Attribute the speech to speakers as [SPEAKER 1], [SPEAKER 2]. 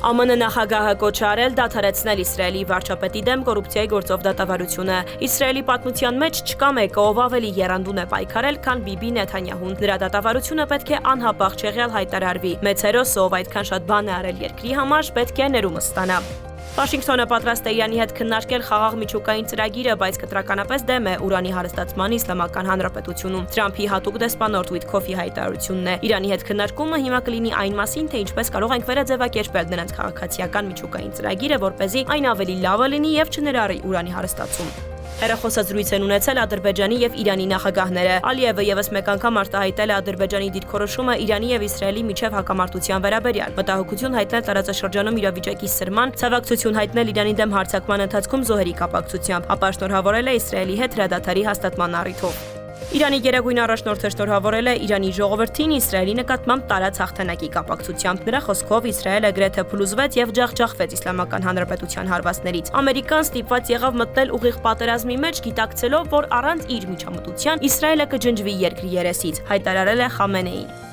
[SPEAKER 1] ԱՄՆ նախագահը կոչ արել դադարեցնել Իսրայելի վարչապետի դեմ կոռուպցիայի գործով դատավարությունը։ Իսրայելի պատմության մեջ չկա մեկը, ով ավելի եռանդուն է պայքարել, քան Բիբի Նեթանյահուն։ Նրա դատավարությունը պետք է անհապաղ չեղյալ հայտարարվի։ Մեծ հերոսը, ով այդքան շատ բան է արել երկրի համար, պետք է ներումը ստանա։ Վաշինգտոնը պատրաստ է Իրանի հետ քննարկել խաղաղ միջուկային ծրագիրը, բայց կտրականապես դեմ է ուրանի հարստացման Իսլամական Հանրապետությունում։ Թրամփի հատուկ դեսպանորդ Ուիթքոֆի հայտարարությունն է։ Իրանի հետ քննարկումը հիմա կլինի այն մասին, թե ինչպես կարող ենք վերաձևակերպել նրանց քաղաքացիական միջուկային ծրագիրը, որպեսզի այն ավելի լավը լինի եւ չներառի ուրանի հարստացում։ Հեռախոսազրույց են ունեցել Ադրբեջանի եւ Իրանի նախագահները։ Ալիևը եւս մեկ անգամ արտահայտել է Ադրբեջանի դիրքորոշումը Իրանի եւ Իսրայելի միջև հակամարտության վերաբերյալ։ Մտահոգություն հայտնել տարածաշրջանում իրավիճակի սրման, ցավակցություն հայտնել Իրանի դեմ հարձակման ընթացքում զոհերի կապակցությամբ, ապա շնորհավորել է Իսրայելի հետ հրադադարի հաստատման առիթով։ Իրանի գերագույն առաջնորդը շնորհավորել է Իրանի ժողովրդին Իսրայելի նկատմամբ տարած հաղթանակի կապակցությամբ։ Նրա խոսքով Իսրայելը գրեթե փլուզվեց եւ ջախջախվեց Իսլամական Հանրապետության հարվածներից։ Ամերիկան ստիպված եղավ մտնել ուղիղ պատերազմի մեջ, գիտակցելով, որ առանց իր միջամտության Իսրայելը կջնջվի երկրի երեսից, հայտարարել է Խամենեին։